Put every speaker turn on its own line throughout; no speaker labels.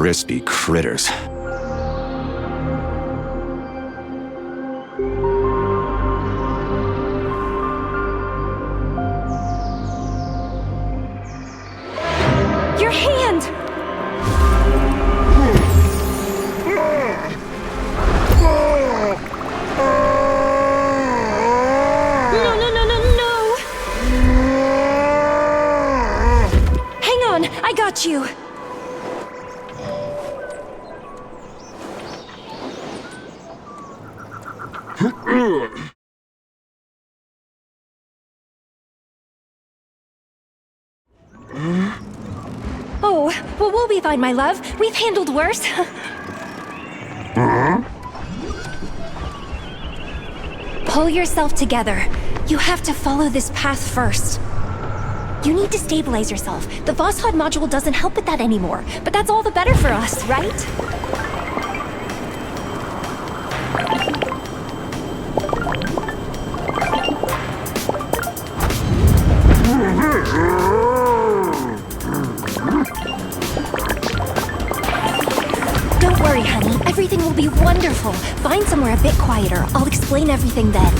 crispy critters.
Your hand! No! Hang on, I got you. Oh, well, we'll be fine, my love. We've handled worse. Pull yourself together. You have to follow this path first. You need to stabilize yourself. The Voskhod module doesn't help with that anymore, but that's all the better for us, right? Don't worry, honey. Everything will be wonderful. Find somewhere a bit quieter. I'll explain everything then.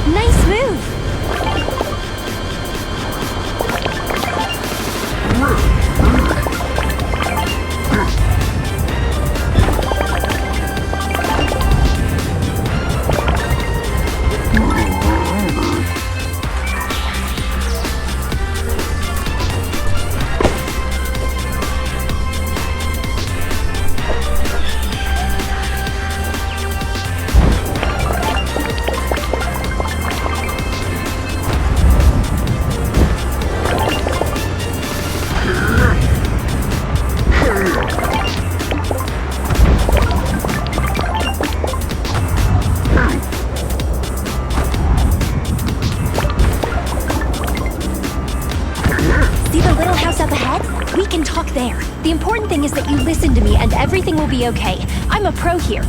Nice move! See the little house up ahead? We can talk there. The important thing is that you listen to me and everything will be okay. I'm a pro here.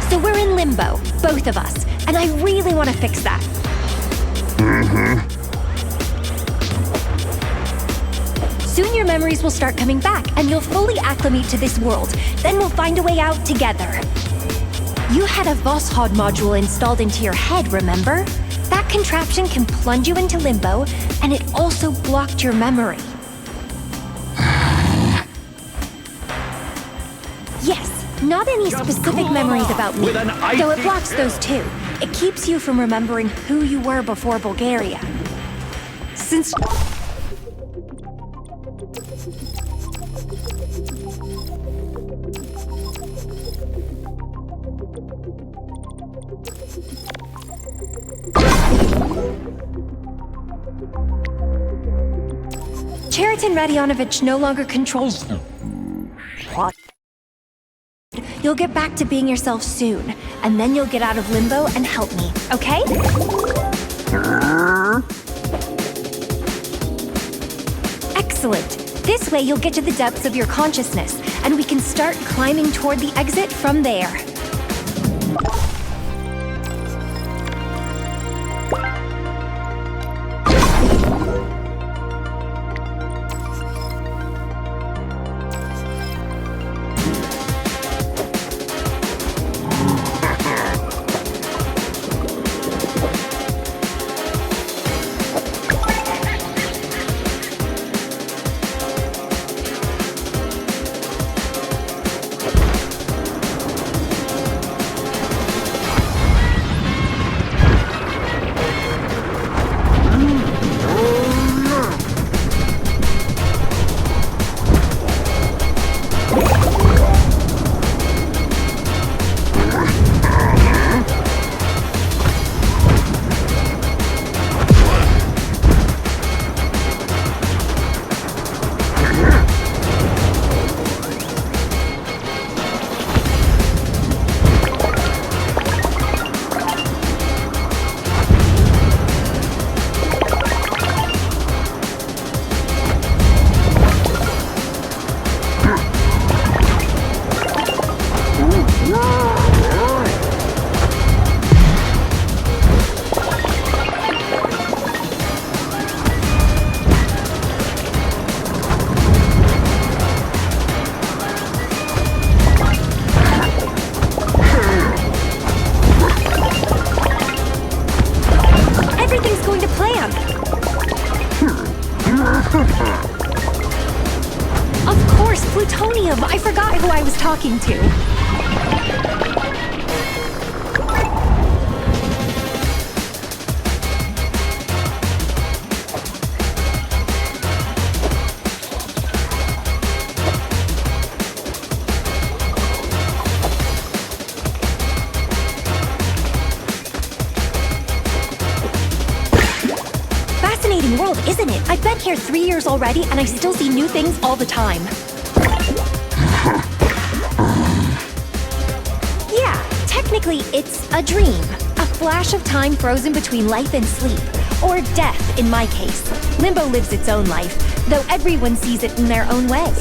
So we're in limbo, both of us, and I really want to fix that. Soon your memories will start coming back, and you'll fully acclimate to this world. Then we'll find a way out together. You had a Voskhod module installed into your head, remember? That contraption can plunge you into limbo, and it also blocked your memory. Yes, not any specific memories about me, though it blocks those too. It keeps you from remembering who you were before Bulgaria. Since... Cheriton Radionovich no longer controls... You'll get back to being yourself soon, and then you'll get out of limbo and help me, okay? Excellent. This way you'll get to the depths of your consciousness, and we can start climbing toward the exit from there. Of course, plutonium! I forgot who I was talking to. Fascinating world, isn't it? I've been here 3 years already, and I still see new things all the time. Yeah, technically it's a dream. A flash of time frozen between life and sleep. Or death, in my case. Limbo lives its own life, though everyone sees it in their own way.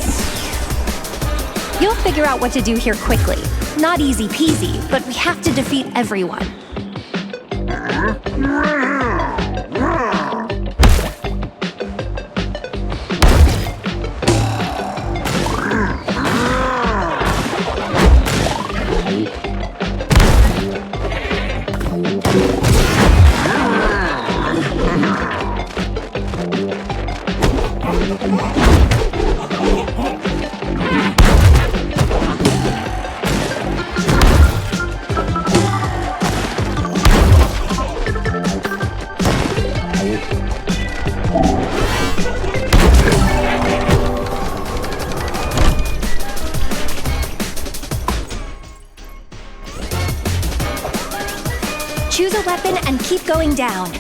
You'll figure out what to do here quickly. Not easy peasy, but we have to defeat everyone. Choose a weapon and keep going down.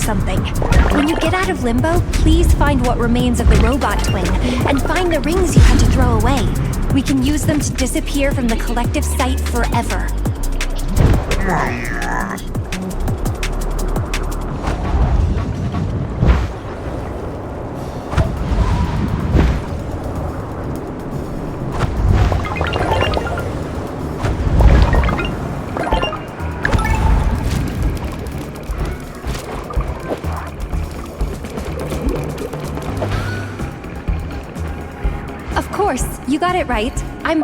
something. When you get out of Limbo, please find what remains of the robot twin, and find the rings you had to throw away. We can use them to disappear from the collective sight forever. Of course, you got it right. I'm...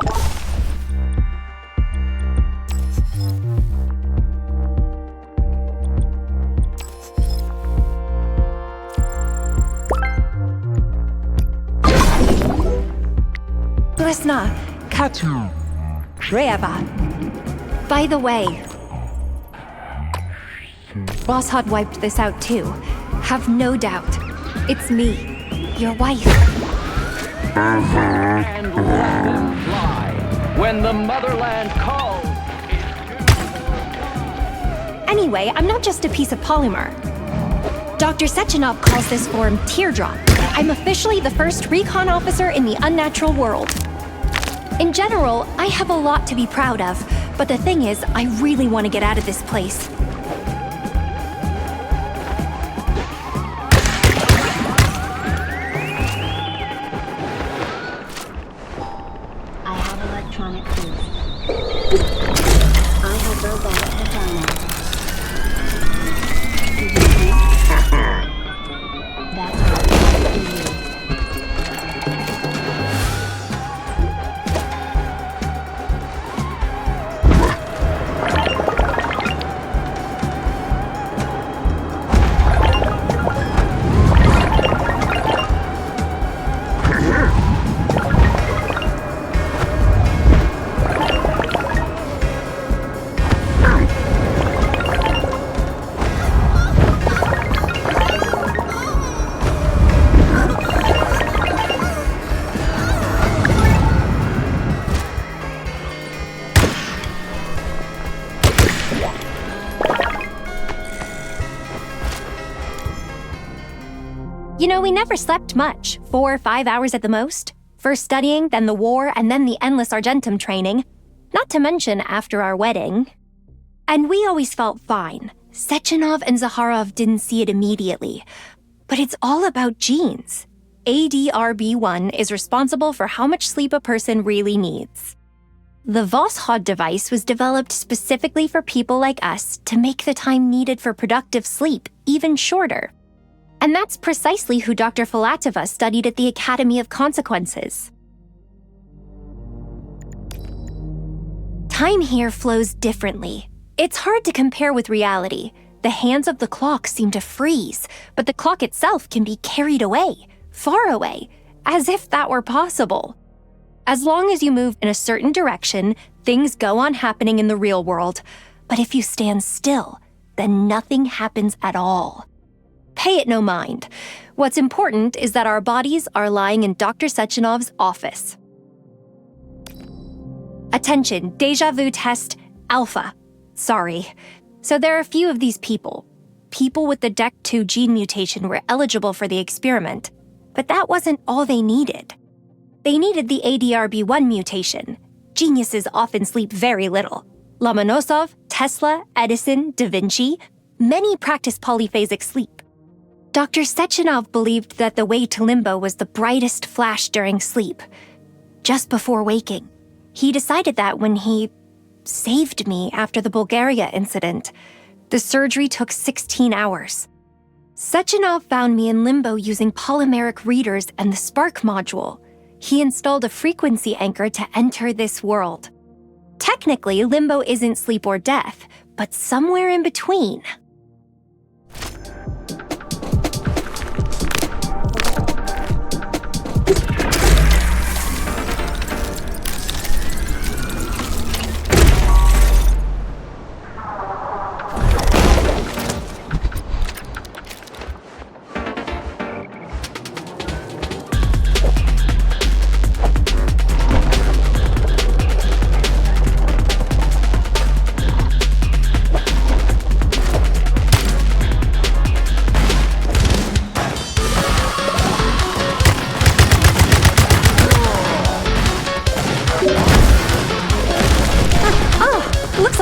Glesna, Katu, Reva. By the way, Boss had wiped this out too. Have no doubt. It's me, your wife.
And let them fly when the motherland calls.
Anyway, I'm not just a piece of polymer. Dr. Sechenov calls this form teardrop. I'm officially the first recon officer in the unnatural world. In general, I have a lot to be proud of, but the thing is, I really want to get out of this place.
I have electronic proof. I have robotic vagina. Do you think? That's what I do.
You know, we never slept much, 4 or 5 hours at the most. First studying, then the war, and then the endless Argentum training. Not to mention after our wedding. And we always felt fine. Sechenov and Zaharov didn't see it immediately. But it's all about genes. ADRB1 is responsible for how much sleep a person really needs. The Voskhod device was developed specifically for people like us to make the time needed for productive sleep even shorter. And that's precisely who Dr. Filatova studied at the Academy of Consequences. Time here flows differently. It's hard to compare with reality. The hands of the clock seem to freeze, but the clock itself can be carried away, far away, as if that were possible. As long as you move in a certain direction, things go on happening in the real world. But if you stand still, then nothing happens at all. Pay it no mind. What's important is that our bodies are lying in Dr. Sechenov's office. Attention, deja vu test alpha. Sorry. So there are a few of these people. People with the DEC2 gene mutation were eligible for the experiment, but that wasn't all they needed. They needed the ADRB1 mutation. Geniuses often sleep very little. Lomonosov, Tesla, Edison, Da Vinci, many practice polyphasic sleep. Dr. Sechenov believed that the way to Limbo was the brightest flash during sleep. Just before waking, he decided that when he saved me after the Bulgaria incident. The surgery took 16 hours. Sechenov found me in Limbo using polymeric readers and the Spark module. He installed a frequency anchor to enter this world. Technically, Limbo isn't sleep or death, but somewhere in between.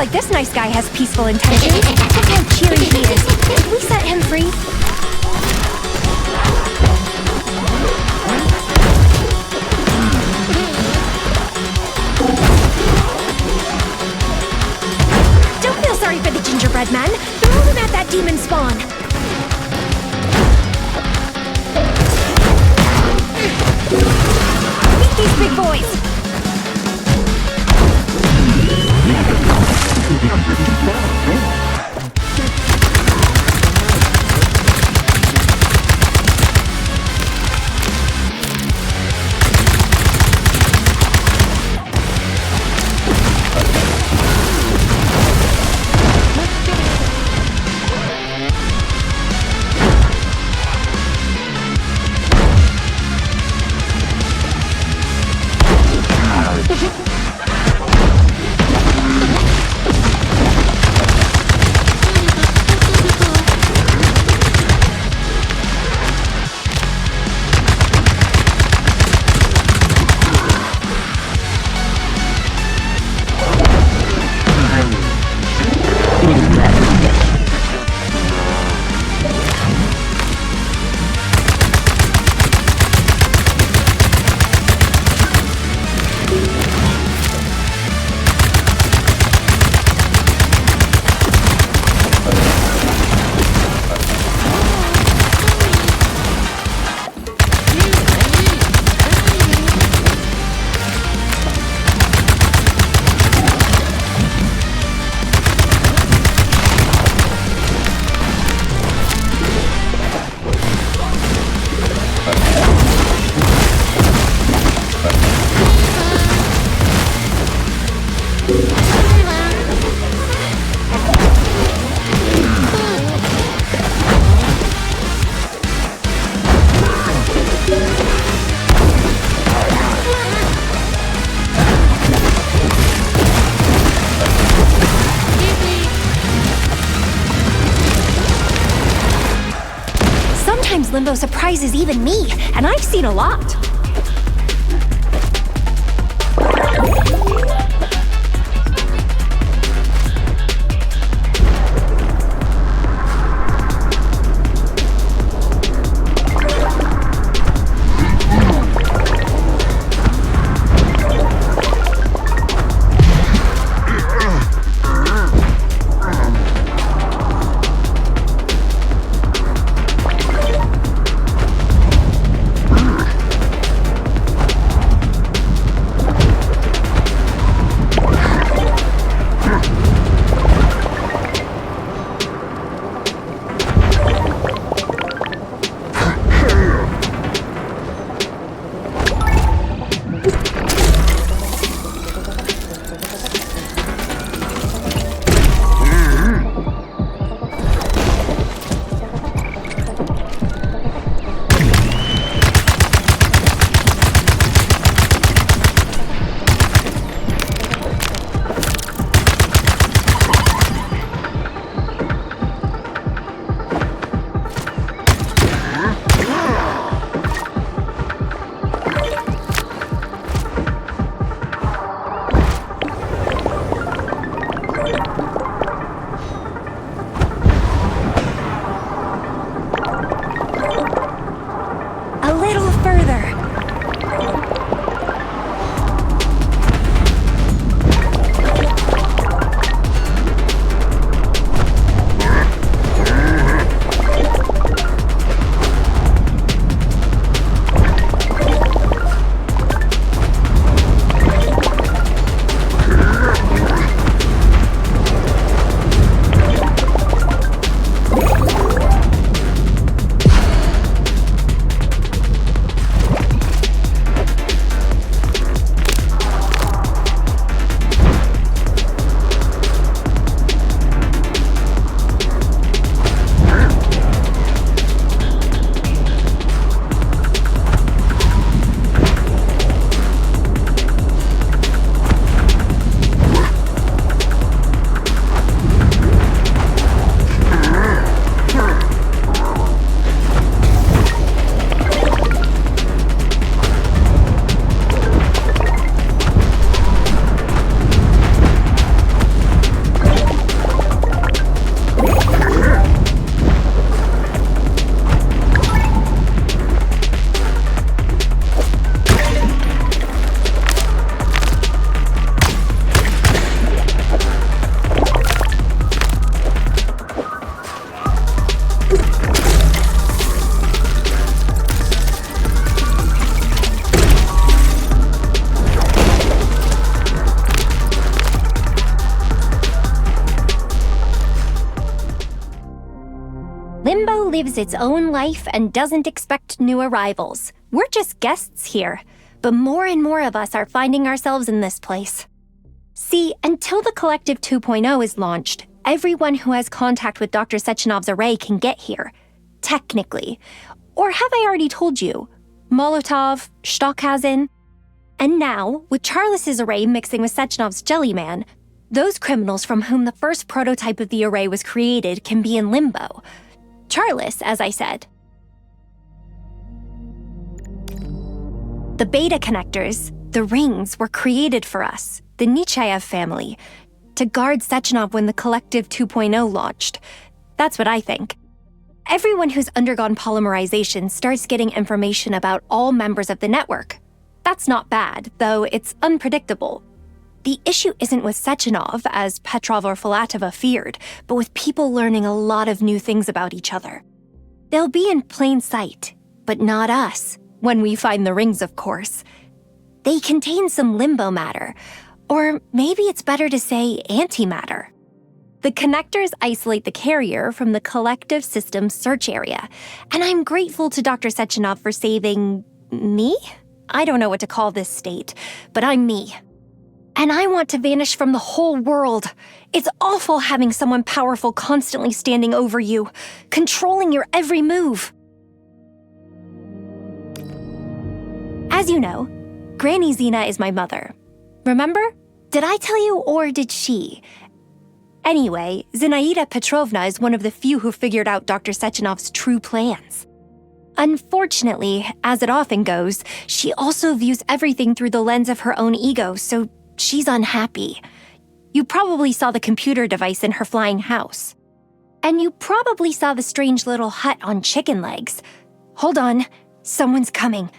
like this nice guy has peaceful intentions. Look how cheery he is. Could we set him free? Don't feel sorry for the gingerbread man. Throw him at that demon spawn. Meet these big boys. Sometimes Limbo surprises even me, and I've seen a lot. lives its own life and doesn't expect new arrivals. We're just guests here, but more and more of us are finding ourselves in this place. See, until the Collective 2.0 is launched, everyone who has contact with Dr. Sechenov's array can get here. Technically. Or have I already told you? Molotov, Stockhausen. And now, with Charles's array mixing with Sechenov's Jellyman, those criminals from whom the first prototype of the array was created can be in limbo. Charles, as I said. The beta connectors, the rings, were created for us, the Nechayev family, to guard Sechenov when the Collective 2.0 launched. That's what I think. Everyone who's undergone polymerization starts getting information about all members of the network. That's not bad, though it's unpredictable. The issue isn't with Sechenov, as Petrov or Filatova feared, but with people learning a lot of new things about each other. They'll be in plain sight, but not us, when we find the rings, of course. They contain some limbo matter, or maybe it's better to say antimatter. The connectors isolate the carrier from the collective system search area, and I'm grateful to Dr. Sechenov for saving me? I don't know what to call this state, but I'm me. And I want to vanish from the whole world. It's awful having someone powerful constantly standing over you, controlling your every move. As you know, Granny Zina is my mother. Remember? Did I tell you, or did she? Anyway, Zinaida Petrovna is one of the few who figured out Dr. Sechenov's true plans. Unfortunately, as it often goes, she also views everything through the lens of her own ego, so she's unhappy. You probably saw the computer device in her flying house. And you probably saw the strange little hut on chicken legs. Hold on, someone's coming.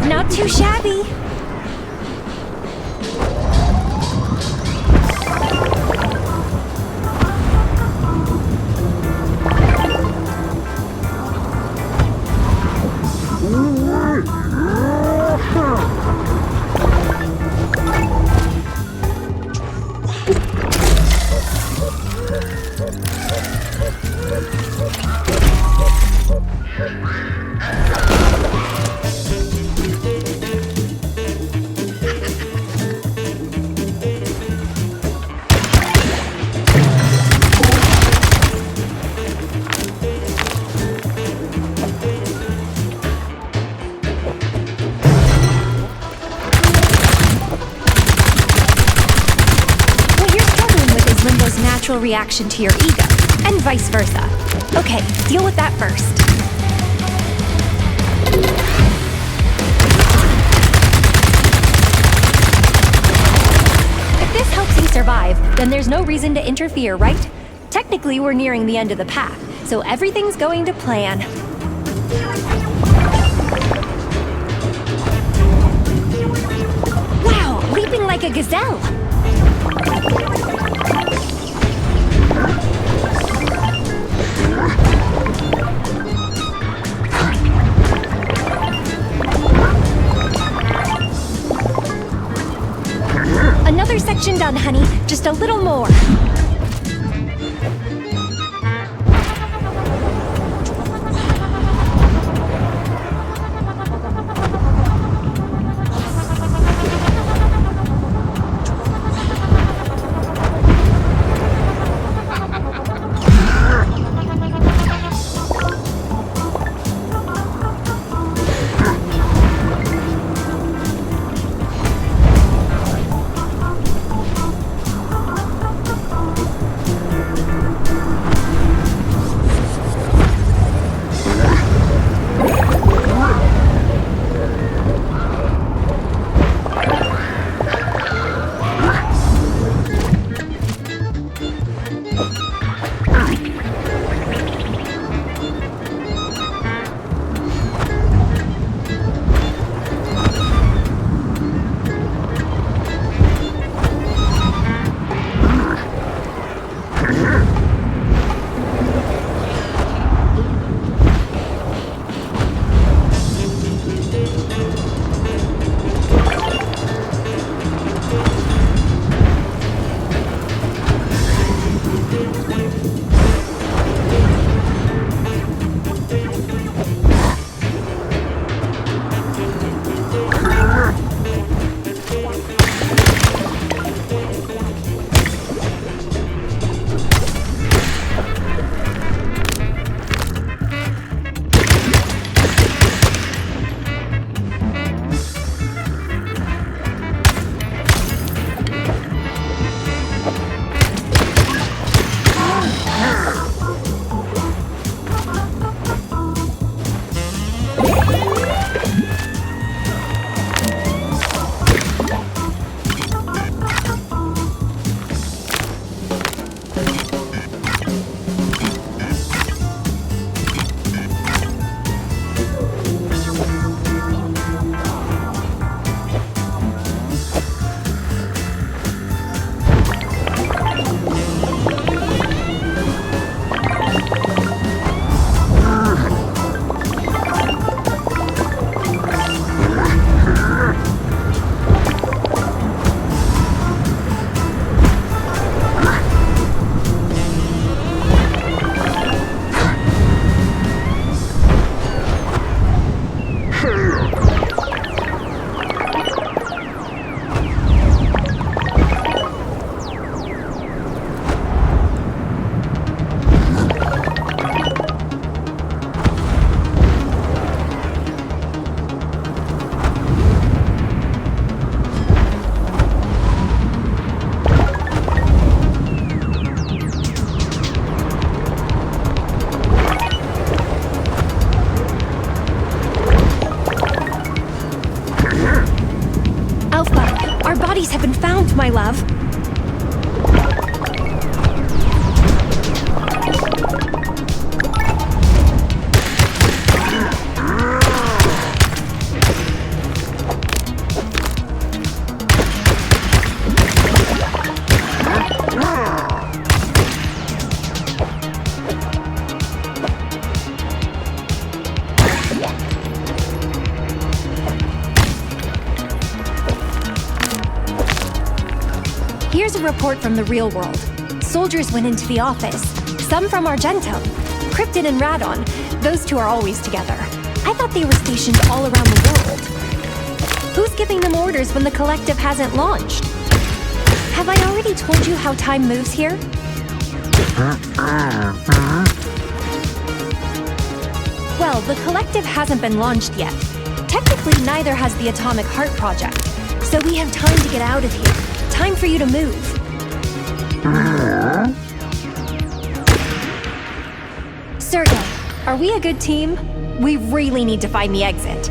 Not too shabby. Natural reaction to your ego, and vice versa. Okay, deal with that first. If this helps you survive, then there's no reason to interfere, right? Technically, we're nearing the end of the path, so everything's going to plan. Wow, leaping like a gazelle! Another section done, honey. Just a little more. my love. Here's a report from the real world. Soldiers went into the office. Some from Argento. Krypton and Radon. Those two are always together. I thought they were stationed all around the world. Who's giving them orders when the collective hasn't launched? Have I already told you how time moves here? Well, the collective hasn't been launched yet. Technically, neither has the Atomic Heart Project. So we have time to get out of here. Time for you to move. Sergey, are we a good team? We really need to find the exit.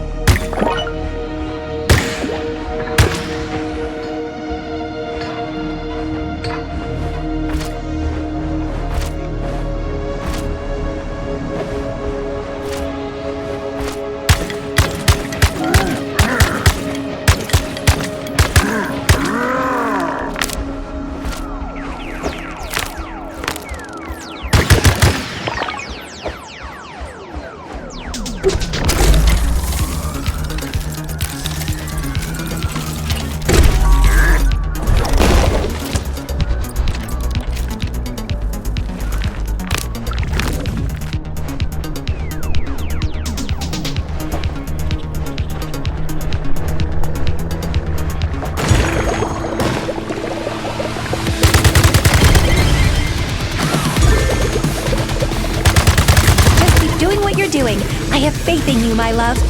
Doing. I have faith in you, my love.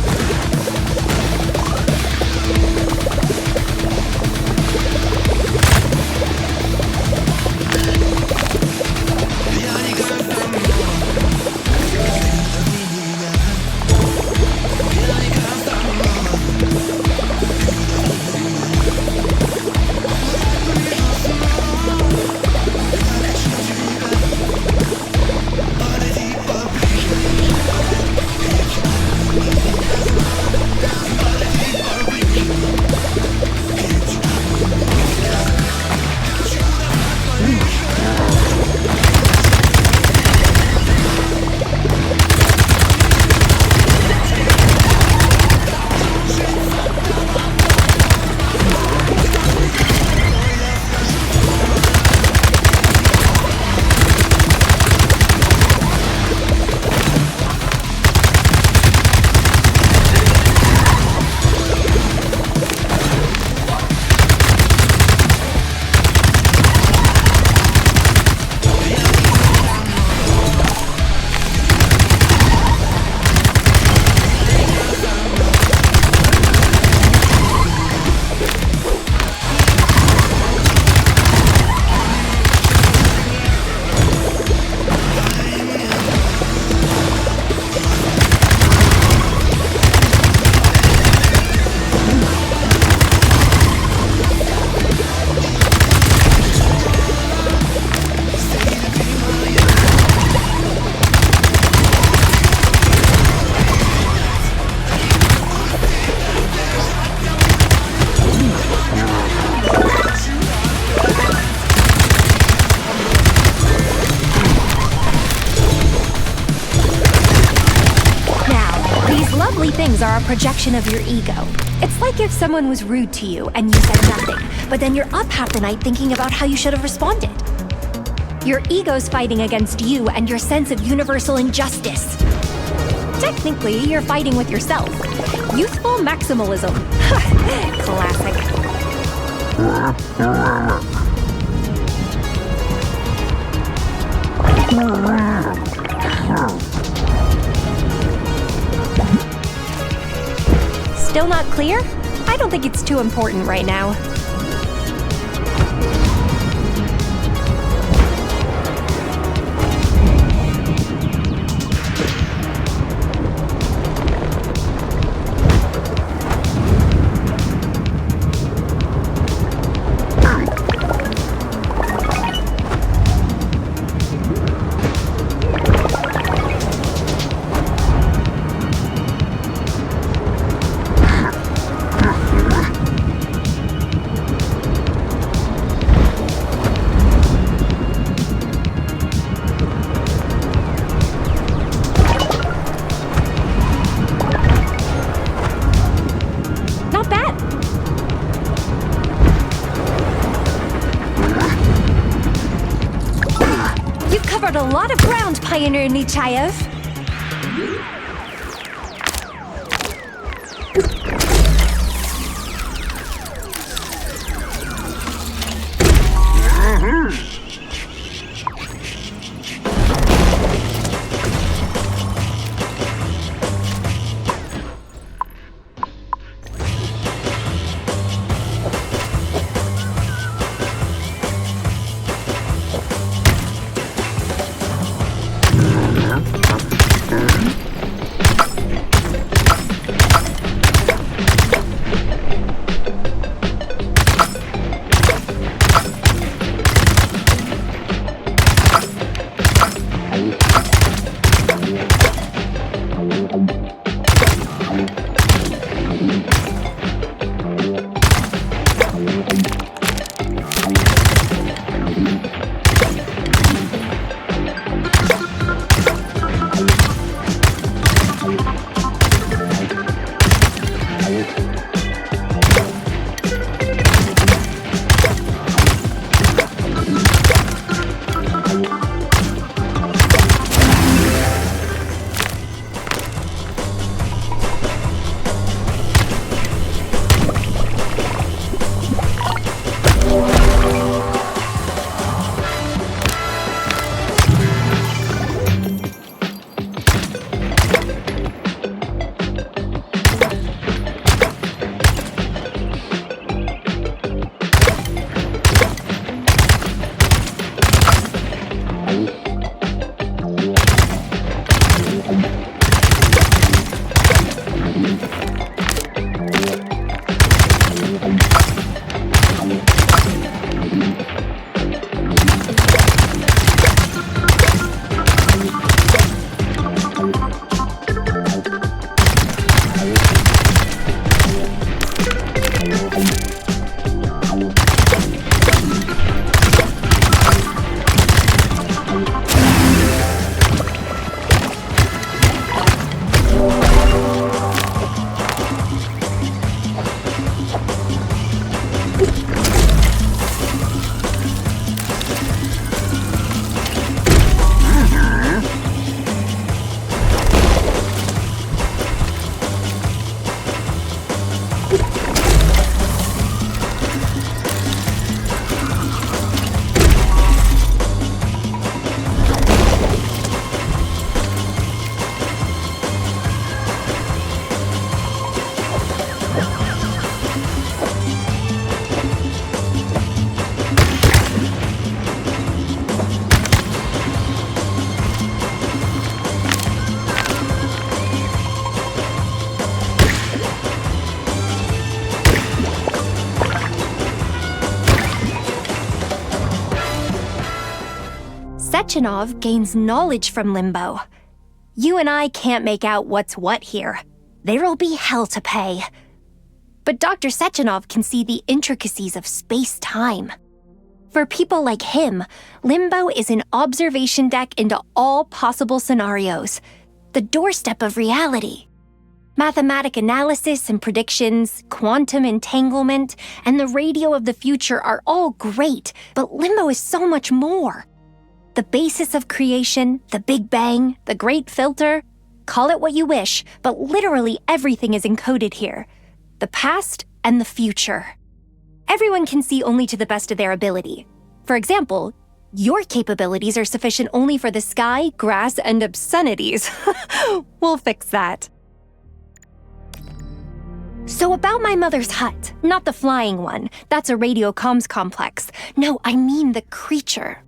Things are a projection of your ego. It's like if someone was rude to you and you said nothing, but then you're up half the night thinking about how you should have responded. Your ego's fighting against you and your sense of universal injustice. Technically, you're fighting with yourself. Youthful maximalism. Classic. Still not clear? I don't think it's too important right now. lot of ground, Pioneer Nechayev. Sechenov gains knowledge from Limbo. You and I can't make out what's what here. There'll be hell to pay. But Dr. Sechenov can see the intricacies of space-time. For people like him, Limbo is an observation deck into all possible scenarios, the doorstep of reality. Mathematic analysis and predictions, quantum entanglement, and the radio of the future are all great, but Limbo is so much more. The basis of creation, the Big Bang, the Great Filter, call it what you wish, but literally everything is encoded here. The past and the future. Everyone can see only to the best of their ability. For example, your capabilities are sufficient only for the sky, grass, and obscenities. We'll fix that. So about my mother's hut, not the flying one. That's a radio comms complex. No, I mean the creature.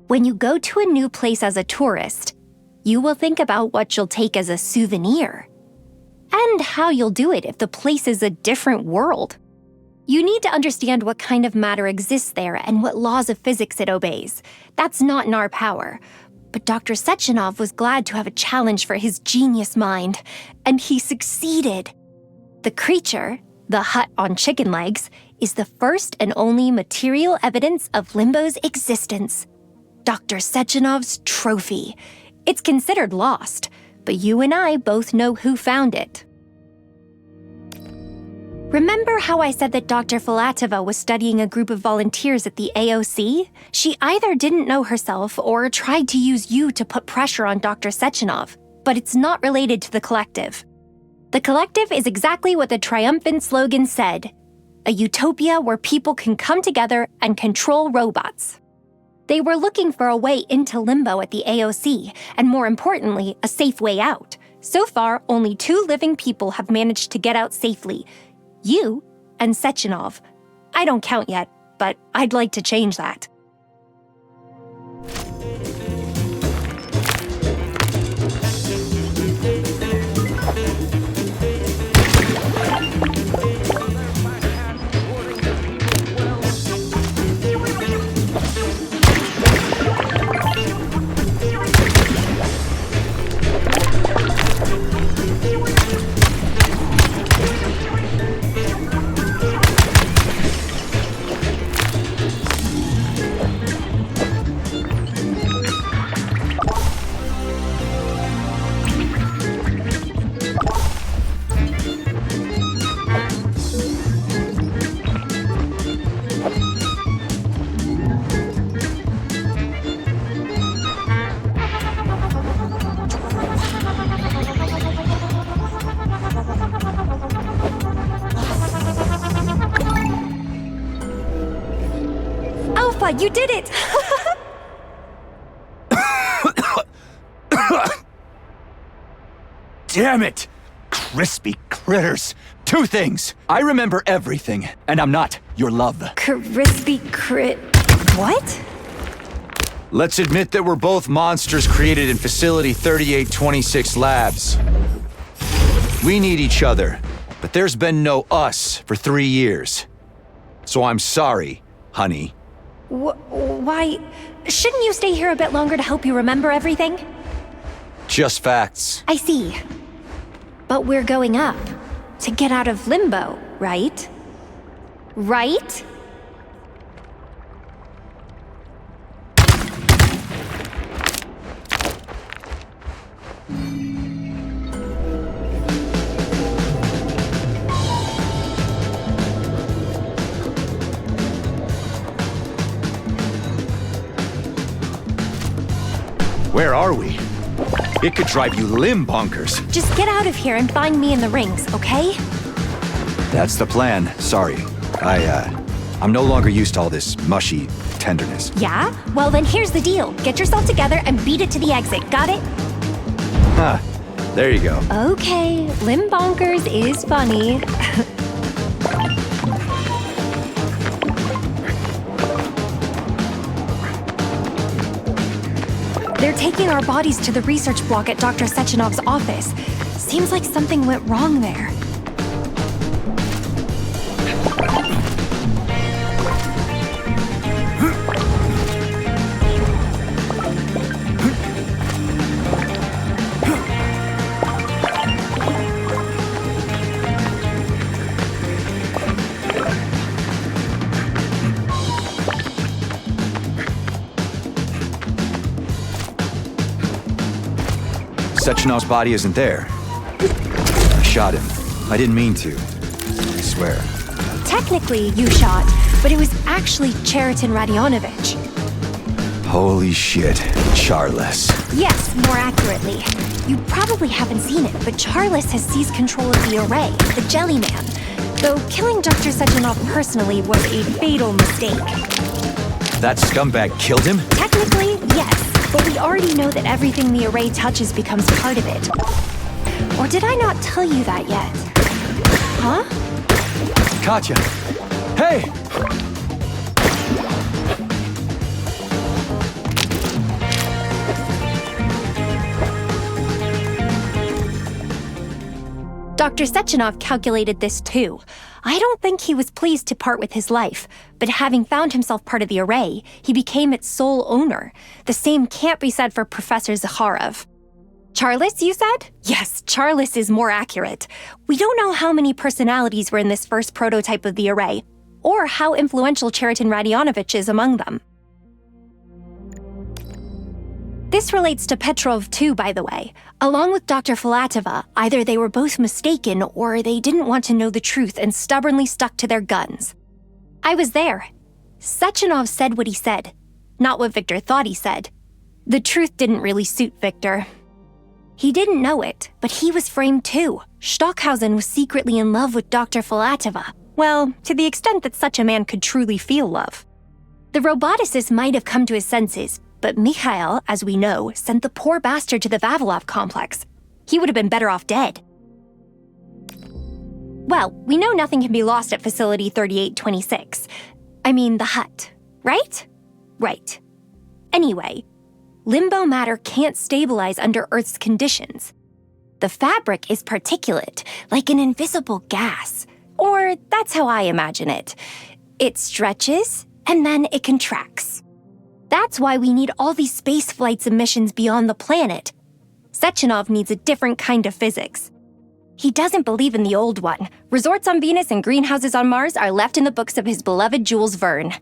When you go to a new place as a tourist, you will think about what you'll take as a souvenir. And how you'll do it if the place is a different world. You need to understand what kind of matter exists there and what laws of physics it obeys. That's not in our power. But Dr. Sechenov was glad to have a challenge for his genius mind, and he succeeded. The creature, the hut on chicken legs, is the first and only material evidence of Limbo's existence. Dr. Sechenov's trophy. It's considered lost, but you and I both know who found it. Remember how I said that Dr. Filatova was studying a group of volunteers at the AOC? She either didn't know herself or tried to use you to put pressure on Dr. Sechenov, but it's not related to the collective. The collective is exactly what the triumphant slogan said: a utopia where people can come together and control robots. They were looking for a way into limbo at the AOC, and more importantly, a safe way out. So far, only 2 living people have managed to get out safely: you and Sechenov. I don't count yet, but I'd like to change that. Alpha, you did it!
Damn it! Crispy critters! 2 things! I remember everything, and I'm not your love.
Crispy crit... What?
Let's admit that we're both monsters created in Facility 3826 Labs. We need each other, but there's been no us for 3 years. So I'm sorry, honey.
Why... Shouldn't you stay here a bit longer to help you remember everything?
Just facts.
I see. But we're going up. To get out of limbo, right? Right?
Where are we? It could drive you limb bonkers.
Just get out of here and find me in the rings, okay?
That's the plan. Sorry. I'm no longer used to all this mushy tenderness.
Yeah? Well, then here's the deal. Get yourself together and beat it to the exit, got it?
Huh. There you go.
Okay, limb bonkers is funny. They're taking our bodies to the research block at Dr. Sechenov's office. Seems like something went wrong there.
Sechenov's body isn't there. I shot him. I didn't mean to. I swear.
Technically, you shot, but it was actually Cheriton Radionovich.
Holy shit. Charles.
Yes, more accurately. You probably haven't seen it, but Charles has seized control of the array, the Jelly Man. Though killing Dr. Sechenov personally was a fatal mistake.
That scumbag killed him?
Technically, yes. But we already know that everything the array touches becomes part of it. Or did I not tell you that yet? Huh?
Katya! Hey!
Dr. Sechenov calculated this too. I don't think he was pleased to part with his life, but having found himself part of the array, he became its sole owner. The same can't be said for Professor Zakharov. Charles, you said? Yes, Charles is more accurate. We don't know how many personalities were in this first prototype of the array, or how influential Cheriton Radionovich is among them. This relates to Petrov too, by the way. Along with Dr. Filatova, either they were both mistaken or they didn't want to know the truth and stubbornly stuck to their guns. I was there. Sechenov said what he said, not what Victor thought he said. The truth didn't really suit Victor. He didn't know it, but he was framed too. Stockhausen was secretly in love with Dr. Filatova. Well, to the extent that such a man could truly feel love. The roboticist might have come to his senses, but Mikhail, as we know, sent the poor bastard to the Vavilov complex. He would have been better off dead. Well, we know nothing can be lost at Facility 3826. I mean, the hut, right? Right. Anyway, limbo matter can't stabilize under Earth's conditions. The fabric is particulate, like an invisible gas. Or that's how I imagine it. It stretches, and then it contracts. That's why we need all these space flights and missions beyond the planet. Sechenov needs a different kind of physics. He doesn't believe in the old one. Resorts on Venus and greenhouses on Mars are left in the books of his beloved Jules Verne.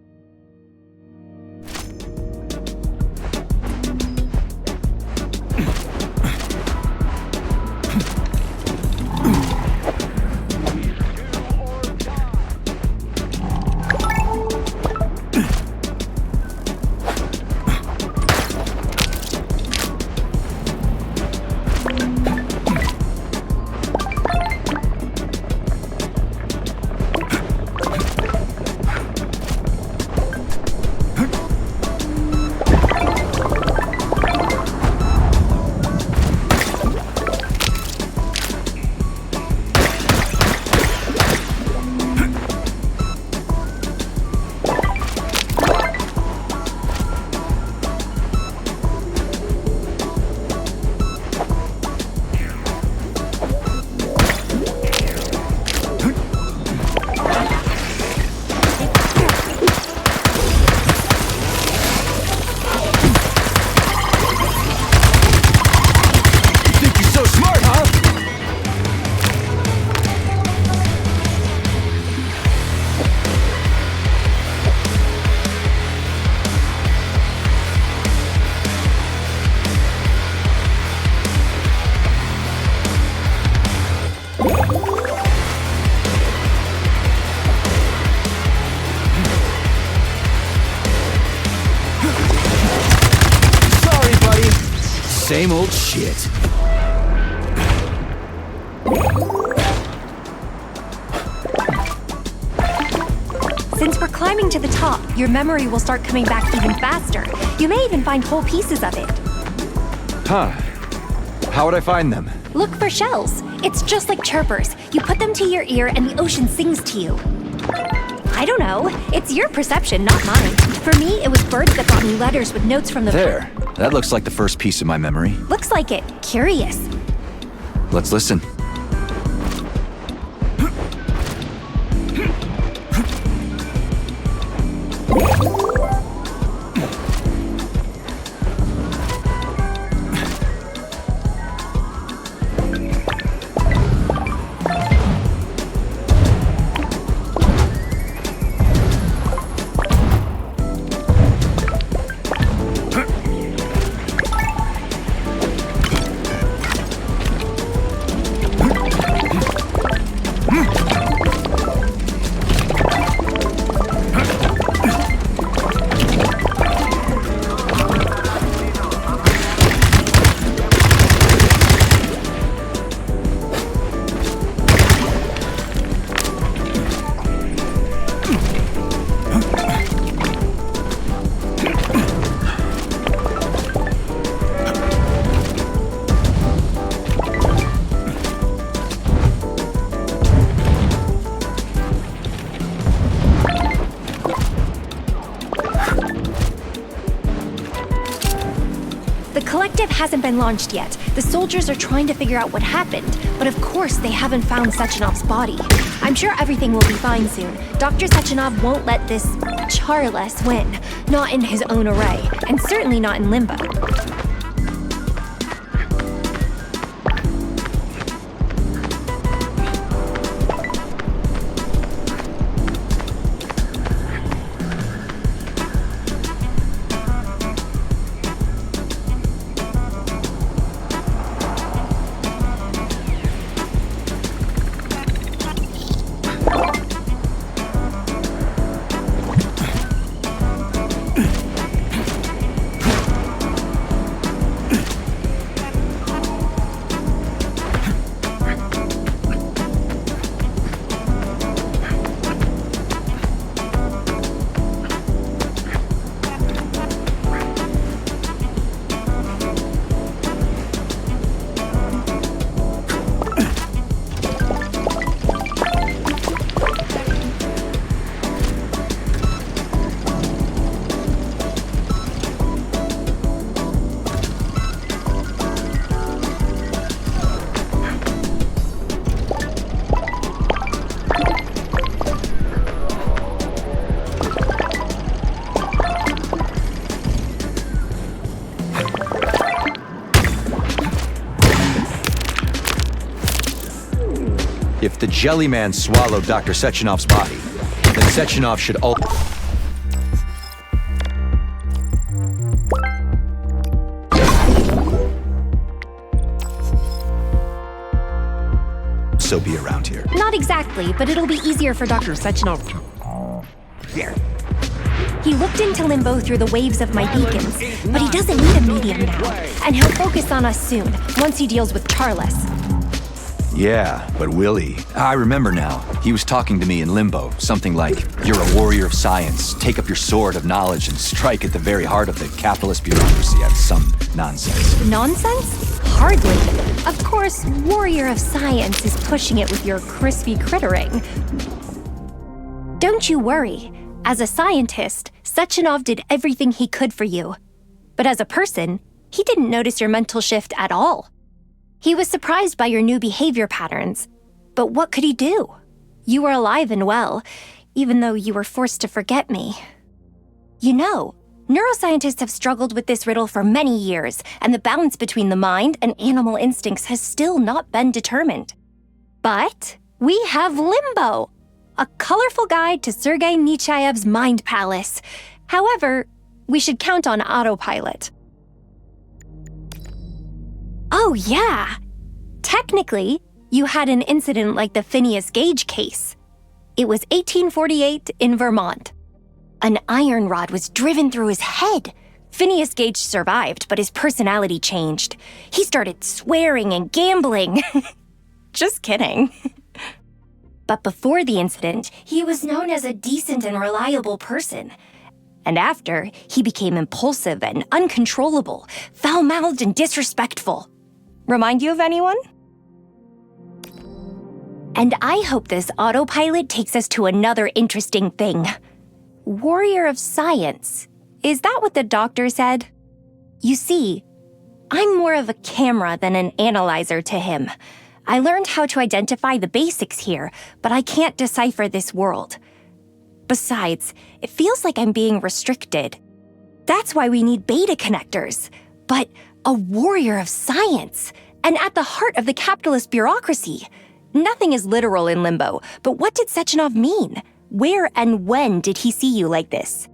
Same old shit.
Since we're climbing to the top, your memory will start coming back even faster. You may even find whole pieces of it.
Huh. How would I find them?
Look for shells. It's just like chirpers. You put them to your ear and the ocean sings to you. I don't know. It's your perception, not mine. For me, it was birds that brought me letters with notes from the...
There. That looks like the first piece of my memory.
Looks like it. Curious.
Let's listen.
Hasn't been launched yet. The soldiers are trying to figure out what happened, but of course they haven't found Sechenov's body. I'm sure everything will be fine soon. Dr. Sechenov won't let this Charles win. Not in his own array, and certainly not in Limbo.
If the Jelly Man swallowed Dr. Sechenov's body, then Sechenov should also be around here.
Not exactly, but it'll be easier for Dr. Sechenov. Here. He looked into Limbo through the waves of my beacons, but he doesn't need a medium now, and he'll focus on us soon, once he deals with Charles.
Yeah, but Willie, I remember now. He was talking to me in Limbo, something like, "You're a warrior of science, take up your sword of knowledge and strike at the very heart of the capitalist bureaucracy," at some nonsense.
Nonsense? Hardly. Of course, warrior of science is pushing it with your crispy crittering. Don't you worry. As a scientist, Sechenov did everything he could for you. But as a person, he didn't notice your mental shift at all. He was surprised by your new behavior patterns. But what could he do? You were alive and well, even though you were forced to forget me. You know, neuroscientists have struggled with this riddle for many years, and the balance between the mind and animal instincts has still not been determined. But we have Limbo, a colorful guide to Sergei Nechaev's mind palace. However, we should count on autopilot. Oh yeah! Technically, you had an incident like the Phineas Gage case. It was 1848 in Vermont. An iron rod was driven through his head. Phineas Gage survived, but his personality changed. He started swearing and gambling. Just kidding. But before the incident, he was known as a decent and reliable person. And after, he became impulsive and uncontrollable, foul-mouthed and disrespectful. Remind you of anyone? And I hope this autopilot takes us to another interesting thing. Warrior of science. Is that what the doctor said? You see, I'm more of a camera than an analyzer to him. I learned how to identify the basics here, but I can't decipher this world. Besides, it feels like I'm being restricted. That's why we need beta connectors. But a warrior of science, and at the heart of the capitalist bureaucracy. Nothing is literal in Limbo, but what did Sechenov mean? Where and when did he see you like this?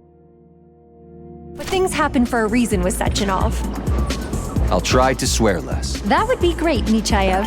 But things happen for a reason with Sechenov.
I'll try to swear less.
That would be great, Nechaev.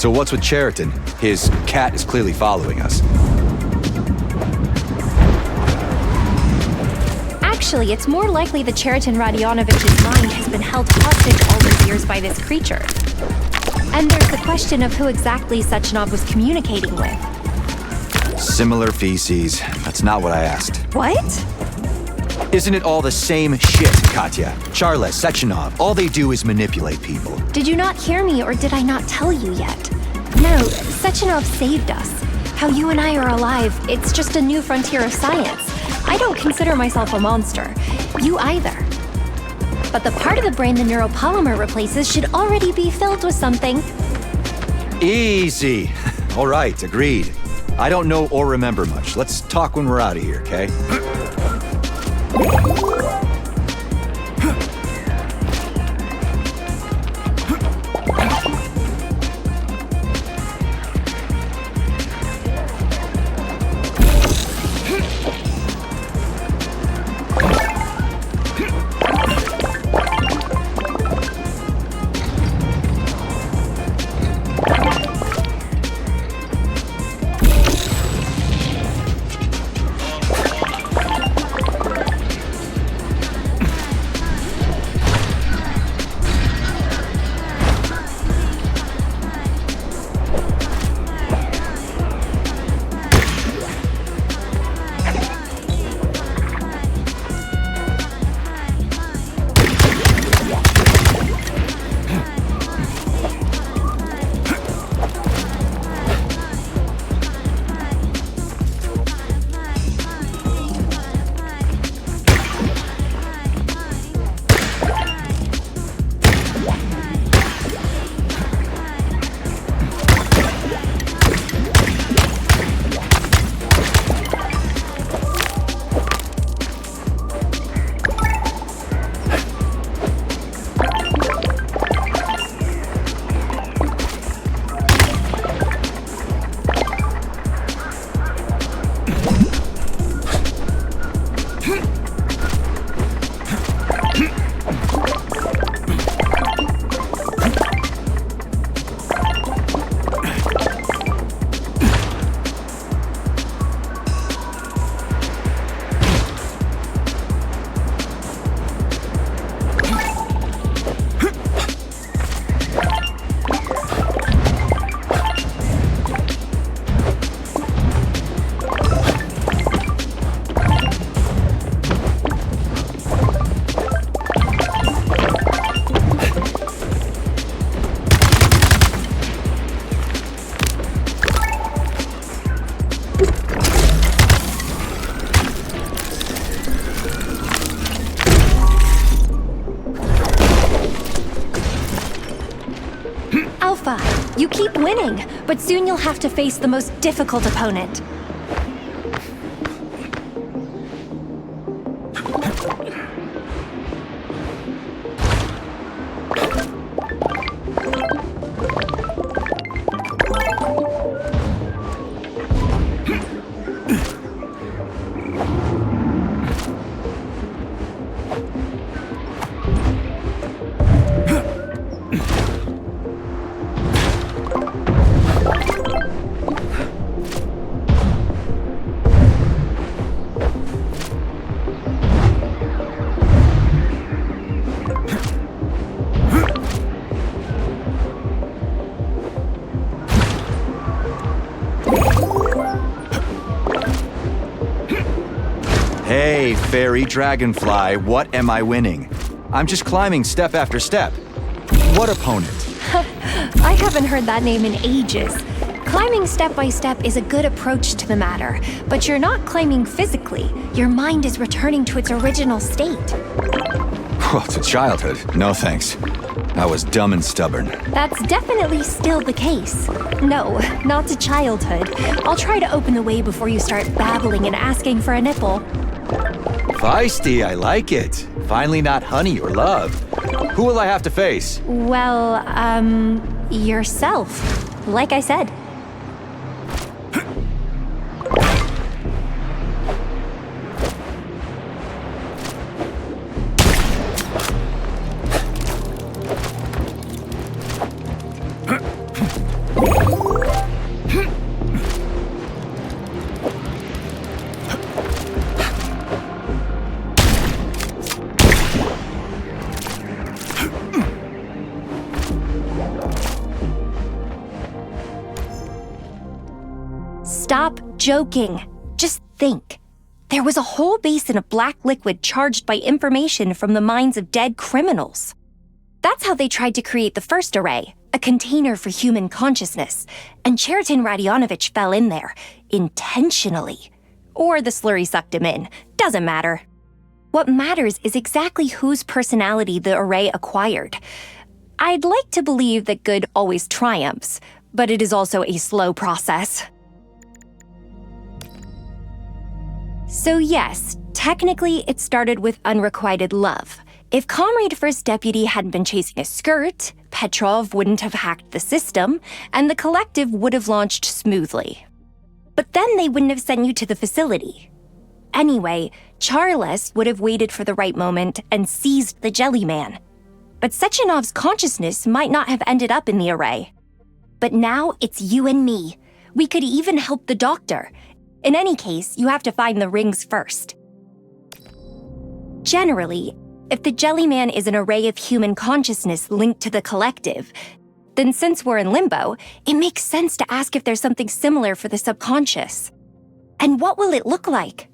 So what's with Cheriton? His cat is clearly following us.
Actually, it's more likely that Cheriton Radionovich's mind has been held hostage all these years by this creature. And there's the question of who exactly Sechenov was communicating with.
Similar feces. That's not what I asked.
What?
Isn't it all the same shit, Katya? Charles, Sechenov, all they do is manipulate people.
Did you not hear me, or did I not tell you yet? No, Sechenov saved us. How you and I are alive, it's just a new frontier of science. I don't consider myself a monster. You either. But the part of the brain the neuropolymer replaces should already be filled with something.
Easy. All right, agreed. I don't know or remember much. Let's talk when we're out of here, okay?
Alpha, you keep winning, but soon you'll have to face the most difficult opponent.
Hey, fairy dragonfly, what am I winning? I'm just climbing step after step. What opponent?
I haven't heard that name in ages. Climbing step by step is a good approach to the matter, but you're not climbing physically. Your mind is returning to its original state.
Well, to childhood, no thanks. I was dumb and stubborn.
That's definitely still the case. No, not to childhood. I'll try to open the way before you start babbling and asking for a nipple.
Feisty, I like it. Finally not honey or love. Who will I have to face?
Well, yourself. Like I said. Stop joking. Just think. There was a whole basin of black liquid charged by information from the minds of dead criminals. That's how they tried to create the first array, a container for human consciousness, and Cheriton Radionovich fell in there, intentionally. Or the slurry sucked him in, doesn't matter. What matters is exactly whose personality the array acquired. I'd like to believe that good always triumphs, but it is also a slow process. So yes, technically it started with unrequited love. If Comrade First Deputy hadn't been chasing a skirt, Petrov wouldn't have hacked the system, and the collective would have launched smoothly. But then they wouldn't have sent you to the facility. Anyway, Charles would have waited for the right moment and seized the Jelly Man. But Sechenov's consciousness might not have ended up in the array. But now it's you and me. We could even help the doctor. In any case, you have to find the rings first. Generally, if the Jelly Man is an array of human consciousness linked to the collective, then since we're in limbo, it makes sense to ask if there's something similar for the subconscious. And what will it look like?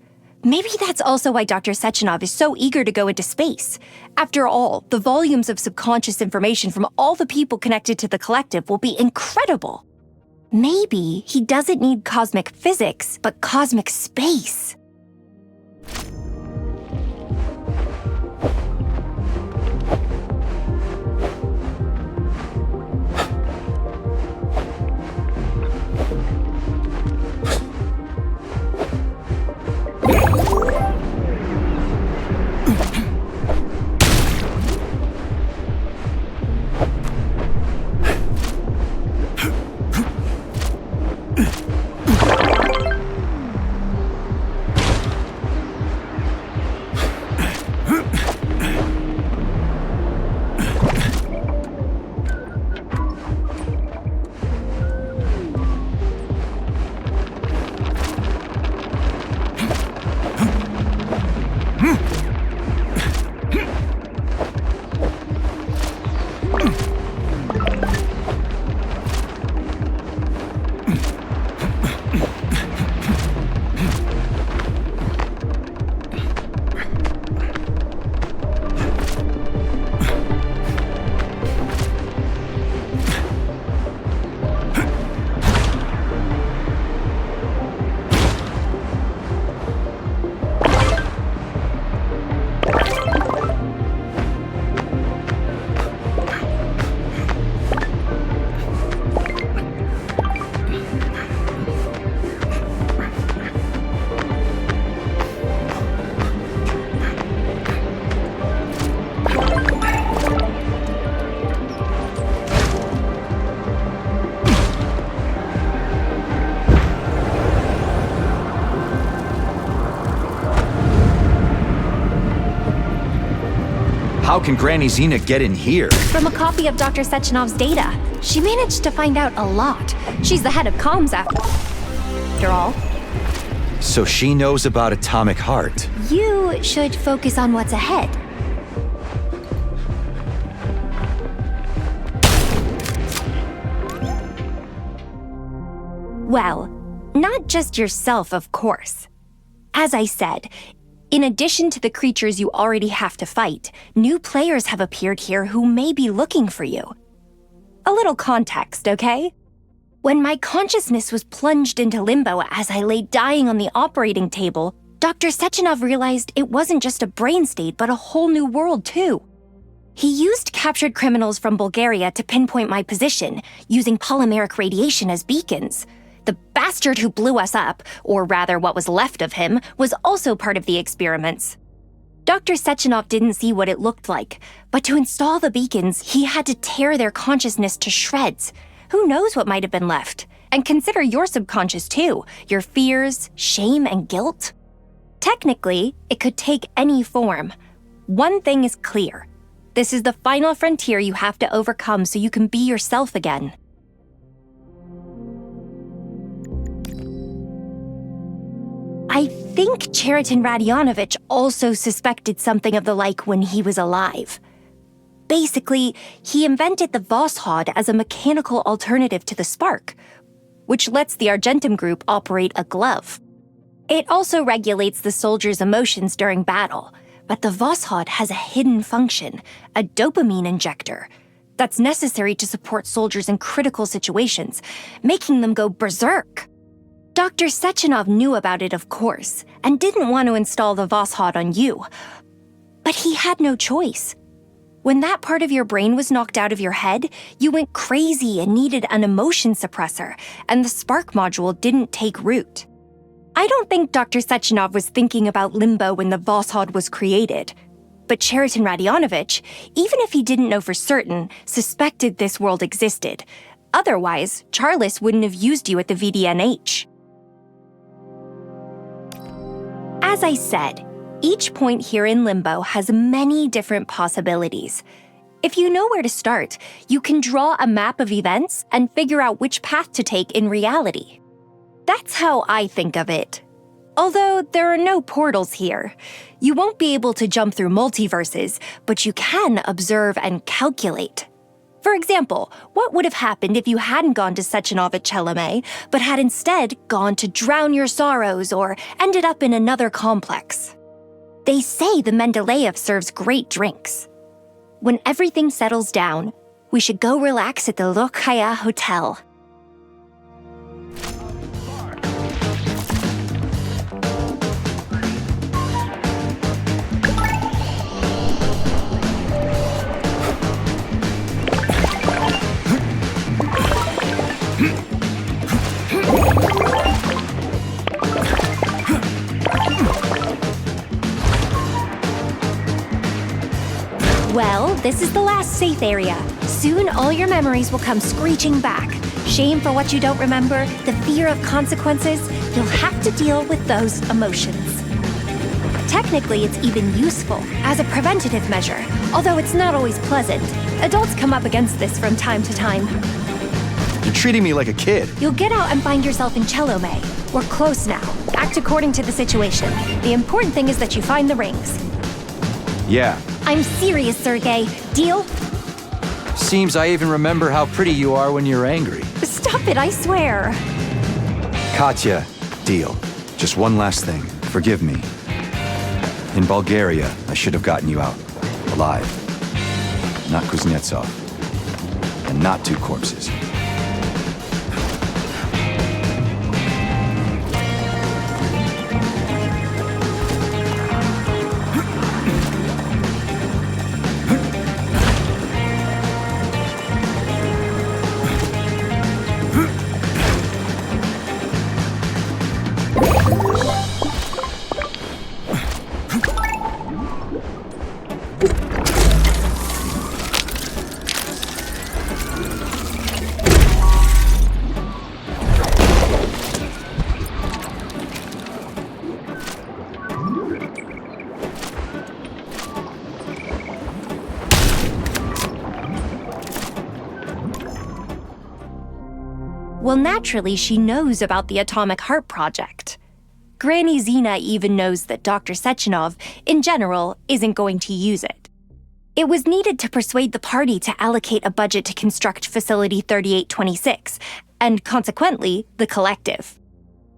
Maybe that's also why Dr. Sechenov is so eager to go into space. After all, the volumes of subconscious information from all the people connected to the collective will be incredible. Maybe he doesn't need cosmic physics, but cosmic space.
How can Granny Zena get in here?
From a copy of Dr. Sechenov's data. She managed to find out a lot. She's the head of comms after all.
So she knows about Atomic Heart.
You should focus on what's ahead. Well, not just yourself, of course. As I said, in addition to the creatures you already have to fight, new players have appeared here who may be looking for you. A little context, okay? When my consciousness was plunged into limbo as I lay dying on the operating table, Dr. Sechenov realized it wasn't just a brain state, but a whole new world, too. He used captured criminals from Bulgaria to pinpoint my position, using polymeric radiation as beacons. The bastard who blew us up, or rather what was left of him, was also part of the experiments. Dr. Sechenov didn't see what it looked like, but to install the beacons, he had to tear their consciousness to shreds. Who knows what might have been left? And consider your subconscious too, your fears, shame, and guilt. Technically, it could take any form. One thing is clear. This is the final frontier you have to overcome so you can be yourself again. I think Cheriton Radionovich also suspected something of the like when he was alive. Basically, he invented the Voskhod as a mechanical alternative to the spark. which lets the Argentum group operate a glove. It also regulates the soldier's emotions during battle, but the Voskhod has a hidden function, a dopamine injector, that's necessary to support soldiers in critical situations, making them go berserk. Dr. Sechenov knew about it, of course, and didn't want to install the Voskhod on you. But he had no choice. When that part of your brain was knocked out of your head, you went crazy and needed an emotion suppressor, and the Spark module didn't take root. I don't think Dr. Sechenov was thinking about Limbo when the Voskhod was created. But Cheriton Radionovich, even if he didn't know for certain, suspected this world existed. Otherwise, Charles wouldn't have used you at the VDNH. As I said, each point here in Limbo has many different possibilities. If you know where to start, you can draw a map of events and figure out which path to take in reality. That's how I think of it. Although there are no portals here. You won't be able to jump through multiverses, but you can observe and calculate. For example, what would have happened if you hadn't gone to Sechenov at Chelome, but had instead gone to drown your sorrows or ended up in another complex? They say the Mendeleev serves great drinks. When everything settles down, we should go relax at the Lokhaya Hotel. Well, this is the last safe area. Soon all your memories will come screeching back. Shame for what you don't remember, the fear of consequences, you'll have to deal with those emotions. Technically, it's even useful as a preventative measure, although it's not always pleasant. Adults come up against this from time to time.
You're treating me like a kid.
You'll get out and find yourself in Chelome. We're close now. Act according to the situation. The important thing is that you find the rings.
Yeah.
I'm serious, Sergei. Deal?
Seems I even remember how pretty you are when you're angry.
Stop it, I swear.
Katya, deal. Just one last thing. Forgive me. In Bulgaria, I should have gotten you out. Alive. Not Kuznetsov. And not two corpses.
Well, naturally, she knows about the Atomic Heart Project. Granny Zena even knows that Dr. Sechenov, in general, isn't going to use it. It was needed to persuade the party to allocate a budget to construct Facility 3826, and consequently, the Collective.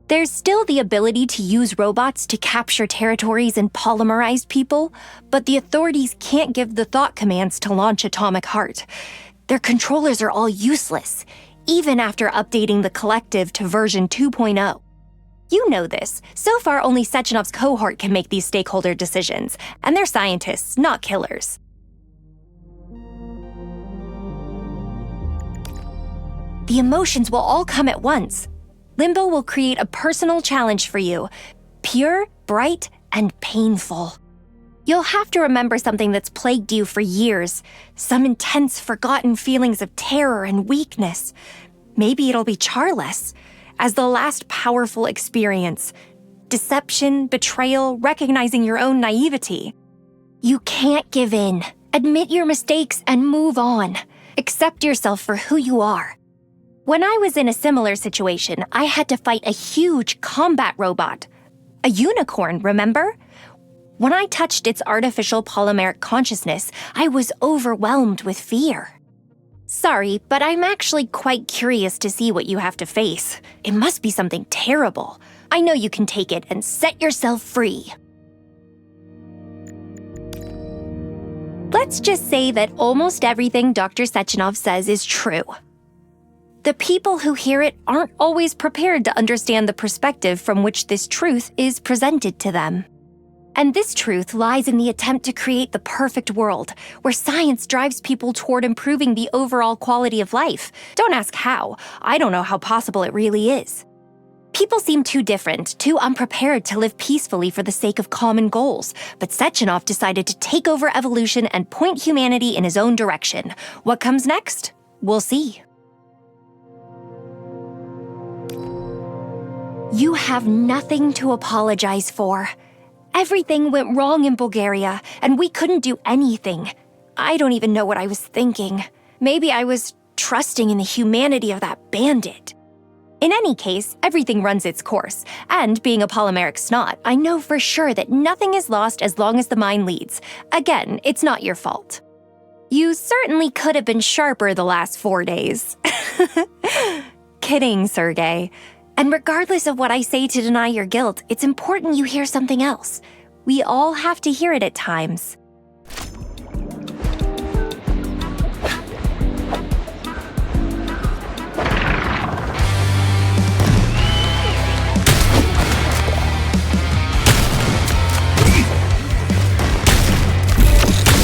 There's still the ability to use robots to capture territories and polymerize people, but the authorities can't give the thought commands to launch Atomic Heart. Their controllers are all useless, even after updating the Collective to version 2.0. You know this. So far, only Sechenov's cohort can make these stakeholder decisions, and they're scientists, not killers. The emotions will all come at once. Limbo will create a personal challenge for you. Pure, bright, and painful. You'll have to remember something that's plagued you for years. Some intense, forgotten feelings of terror and weakness. Maybe it'll be Charles, as the last powerful experience. Deception, betrayal, recognizing your own naivety. You can't give in. Admit your mistakes and move on. Accept yourself for who you are. When I was in a similar situation, I had to fight a huge combat robot. A unicorn, remember? When I touched its artificial polymeric consciousness, I was overwhelmed with fear. Sorry, but I'm actually quite curious to see what you have to face. It must be something terrible. I know you can take it and set yourself free. Let's just say that almost everything Dr. Sechenov says is true. The people who hear it aren't always prepared to understand the perspective from which this truth is presented to them. And this truth lies in the attempt to create the perfect world, where science drives people toward improving the overall quality of life. Don't ask how. I don't know how possible it really is. People seem too different, too unprepared to live peacefully for the sake of common goals, but Sechenov decided to take over evolution and point humanity in his own direction. What comes next? We'll see. You have nothing to apologize for. Everything went wrong in Bulgaria, and we couldn't do anything. I don't even know what I was thinking. Maybe I was trusting in the humanity of that bandit. In any case, everything runs its course, and being a polymeric snot, I know for sure that nothing is lost as long as the mind leads. Again, it's not your fault. You certainly could have been sharper the last 4 days. Kidding, Sergey. And regardless of what I say to deny your guilt, it's important you hear something else. We all have to hear it at times.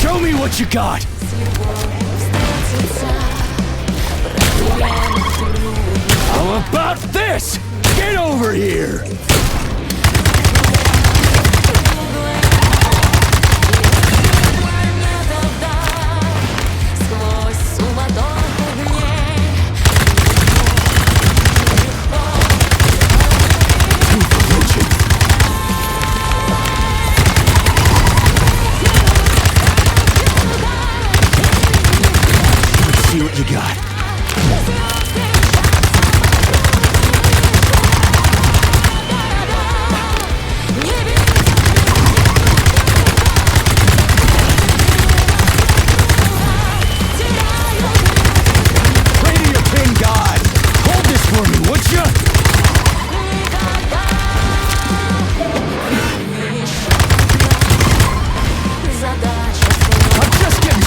Show me what you got! How about this? Get over here! Let's see what you got.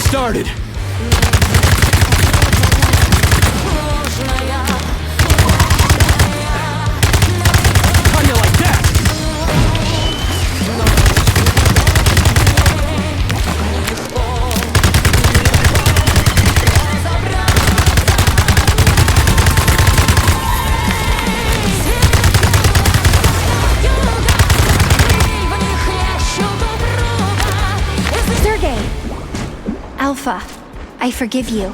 Started. How do you like that?
Sergey! Alpha, I forgive you.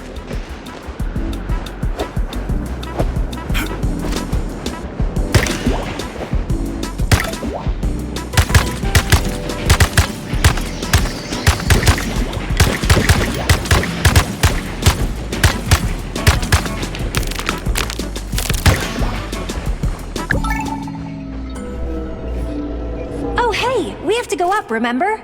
Oh, hey, we have to go up, remember?